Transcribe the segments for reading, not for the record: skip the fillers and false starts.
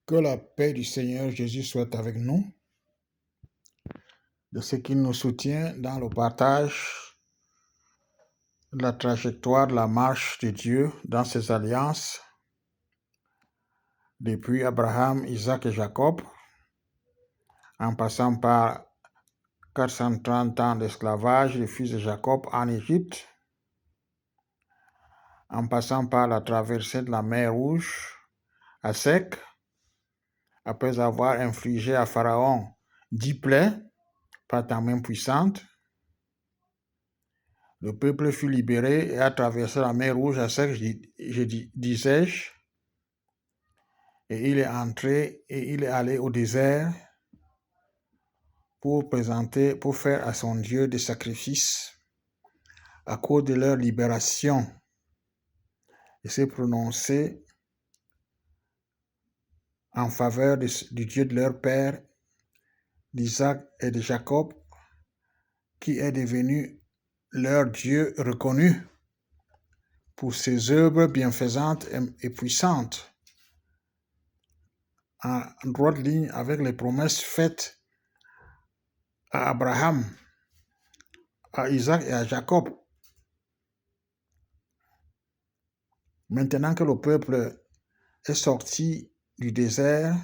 Que la paix du Seigneur Jésus soit avec nous, de ce qu'il nous soutient dans le partage de la trajectoire de la marche de Dieu dans ses alliances, depuis Abraham, Isaac et Jacob, en passant par 430 ans d'esclavage des fils de Jacob en Égypte, en passant par la traversée de la mer Rouge à sec, après avoir infligé à Pharaon 10 plaies par ta main puissante. Le peuple fut libéré et a traversé la mer Rouge à sec, disais-je, et il est entré et il est allé au désert pour faire à son Dieu des sacrifices à cause de leur libération. Il s'est prononcé en faveur du Dieu de leur père, d'Isaac et de Jacob, qui est devenu leur Dieu reconnu pour ses œuvres bienfaisantes et puissantes, en droite ligne avec les promesses faites à Abraham, à Isaac et à Jacob. Maintenant que le peuple est sorti du désert,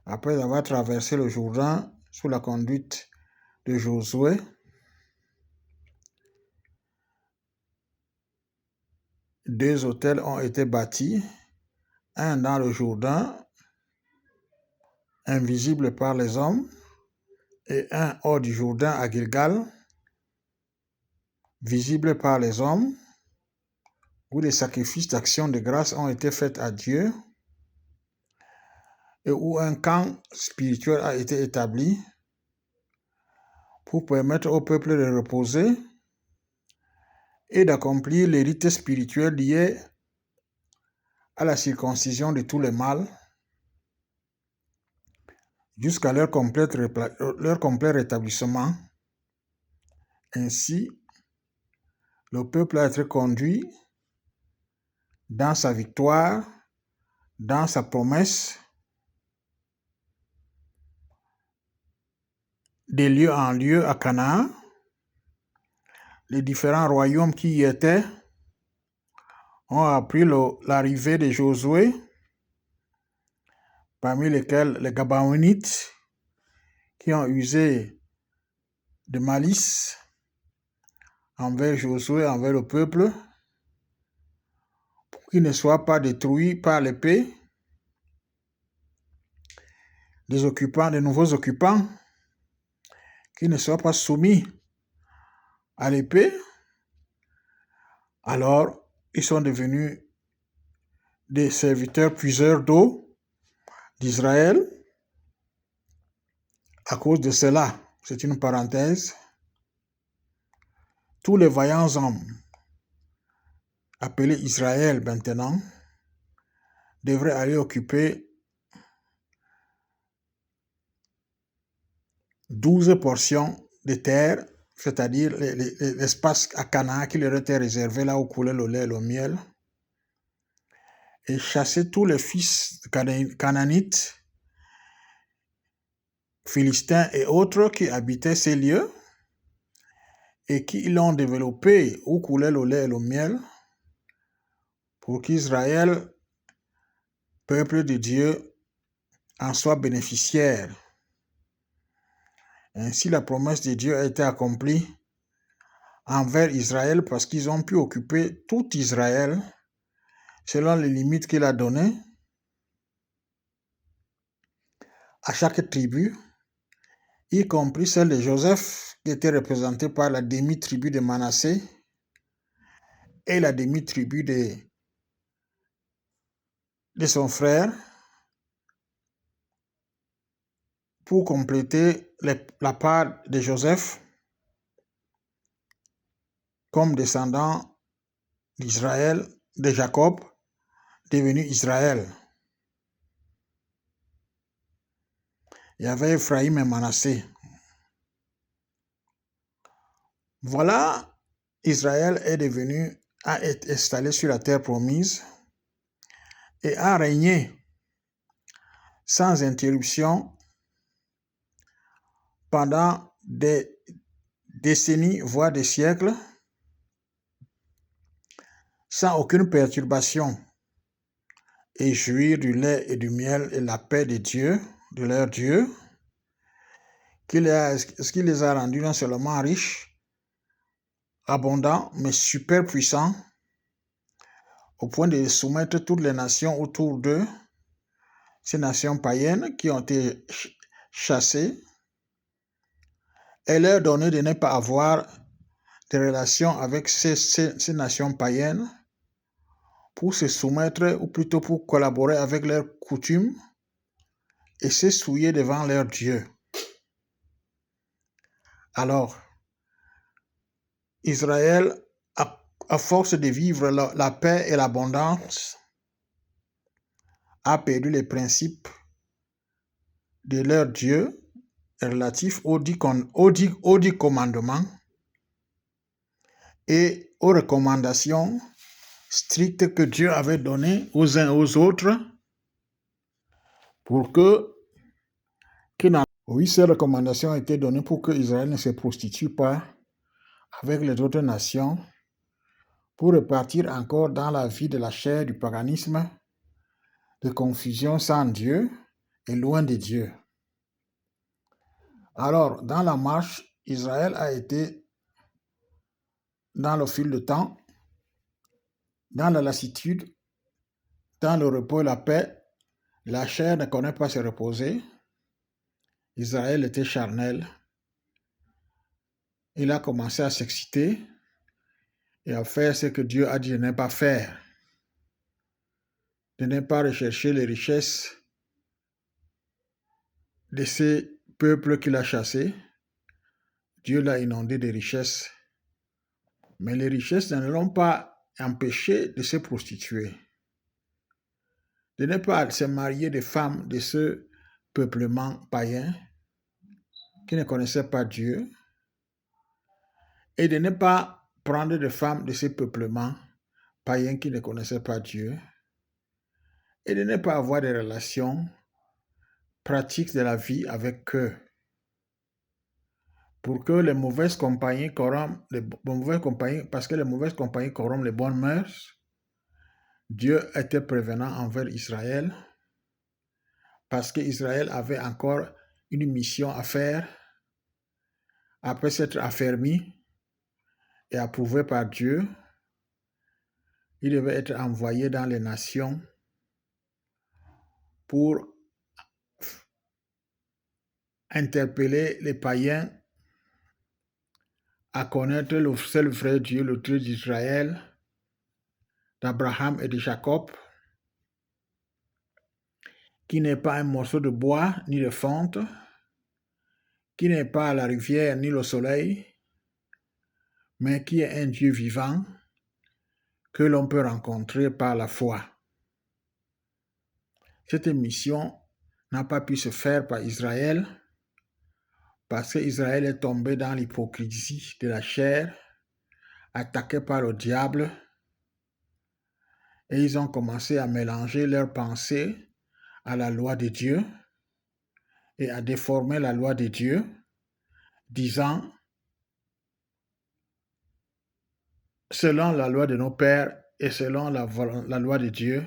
après avoir traversé le Jourdain sous la conduite de Josué, deux autels ont été bâtis, un dans le Jourdain, invisible par les hommes, et un hors du Jourdain à Gilgal, visible par les hommes, où les sacrifices d'action de grâce ont été faits à Dieu, et où un camp spirituel a été établi pour permettre au peuple de reposer et d'accomplir les rites spirituels liés à la circoncision de tous les mâles jusqu'à leur complet rétablissement. Ainsi, le peuple a été conduit dans sa victoire, dans sa promesse, de lieu en lieu à Canaan. Les différents royaumes qui y étaient ont appris l'arrivée de Josué, parmi lesquels les Gabaonites, qui ont usé de malice envers Josué, envers le peuple, pour qu'il ne soit pas détruit par l'épée, des nouveaux occupants, qui ne soient pas soumis à l'épée. Alors, ils sont devenus des serviteurs puiseurs d'eau d'Israël. À cause de cela, c'est une parenthèse, tous les vaillants hommes appelés Israël maintenant devraient aller occuper 12 portions de terre, c'est-à-dire l'espace à Canaan qui leur était réservé là où coulait le lait et le miel, et chasser tous les fils canaanites, philistins et autres qui habitaient ces lieux et qui l'ont développé où coulait le lait et le miel, pour qu'Israël, peuple de Dieu, en soit bénéficiaire. Ainsi, la promesse de Dieu a été accomplie envers Israël parce qu'ils ont pu occuper tout Israël selon les limites qu'il a données à chaque tribu, y compris celle de Joseph, qui était représentée par la demi-tribu de Manassé et la demi-tribu de son frère, pour compléter la part de Joseph comme descendant d'Israël, de Jacob, devenu Israël. Il y avait Ephraïm et Manassé. Voilà, Israël a été installé sur la terre promise et a régné sans interruption pendant des décennies, voire des siècles, sans aucune perturbation, et jouir du lait et du miel et la paix de Dieu, de leur Dieu, ce qui les a rendus non seulement riches, abondants, mais super puissants, au point de soumettre toutes les nations autour d'eux, ces nations païennes qui ont été chassées, et leur donner de ne pas avoir des relations avec ces nations païennes pour se soumettre, ou plutôt pour collaborer avec leurs coutumes et se souiller devant leur Dieu. Alors, Israël, à force de vivre la paix et l'abondance, a perdu les principes de leur Dieu relatifs aux dix commandements et aux recommandations strictes que Dieu avait données aux uns aux autres pour que ces recommandations ont été données pour que Israël ne se prostitue pas avec les autres nations, pour repartir encore dans la vie de la chair du paganisme, de confusion sans Dieu et loin de Dieu. Alors, dans la marche, Israël a été, dans le fil du temps, dans la lassitude, dans le repos et la paix. La chair ne connaît pas se reposer. Israël était charnel. Il a commencé à s'exciter et à faire ce que Dieu a dit de ne pas faire, de ne pas rechercher les richesses de ces peuples qu'il a chassés. Dieu l'a inondé de richesses, mais les richesses ne l'ont pas empêché de se prostituer, de ne pas se marier des femmes de ce peuplement païen qui ne connaissait pas Dieu, et de ne pas prendre des femmes de ce peuplement païen qui ne connaissait pas Dieu, et de ne pas avoir des relations pratiques de la vie avec eux, pour que les mauvaises compagnies corrompent parce que les mauvaises compagnies corrompent les bonnes mœurs. Dieu était prévenant envers Israël, parce qu'Israël avait encore une mission à faire après s'être affermi et approuvé par Dieu. Il devait être envoyé dans les nations pour interpeller les païens à connaître le seul vrai Dieu, le Dieu d'Israël, d'Abraham et de Jacob, qui n'est pas un morceau de bois ni de fonte, qui n'est pas la rivière ni le soleil, mais qui est un Dieu vivant que l'on peut rencontrer par la foi. Cette mission n'a pas pu se faire par Israël parce qu'Israël est tombé dans l'hypocrisie de la chair, attaqué par le diable, et ils ont commencé à mélanger leurs pensées à la loi de Dieu et à déformer la loi de Dieu, disant, selon la loi de nos pères et selon la loi de Dieu,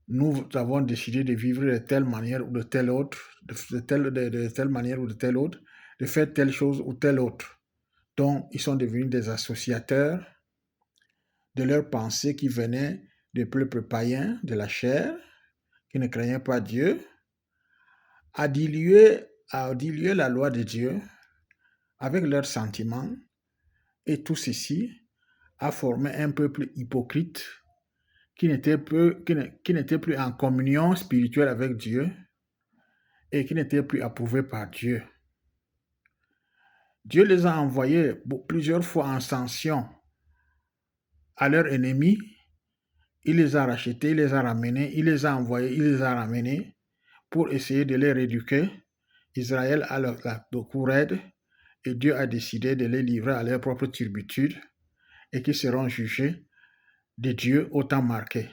nous avons décidé de vivre de telle manière ou de telle autre, de telle manière ou de telle autre, de faire telle chose ou telle autre. Donc, ils sont devenus des associateurs de leurs pensées qui venaient des peuples païens, de la chair, qui ne craignaient pas Dieu, à diluer la loi de Dieu avec leurs sentiments, et tout ceci a formé un peuple hypocrite qui n'était plus en communion spirituelle avec Dieu et qui n'était plus approuvé par Dieu. Dieu les a envoyés plusieurs fois en sanction à leurs ennemis. Il les a rachetés, il les a ramenés, il les a envoyés, il les a ramenés pour essayer de les rééduquer. Israël a le coup raide et Dieu a décidé de les livrer à leur propre turbitude et qui seront jugés de Dieu au temps marqué.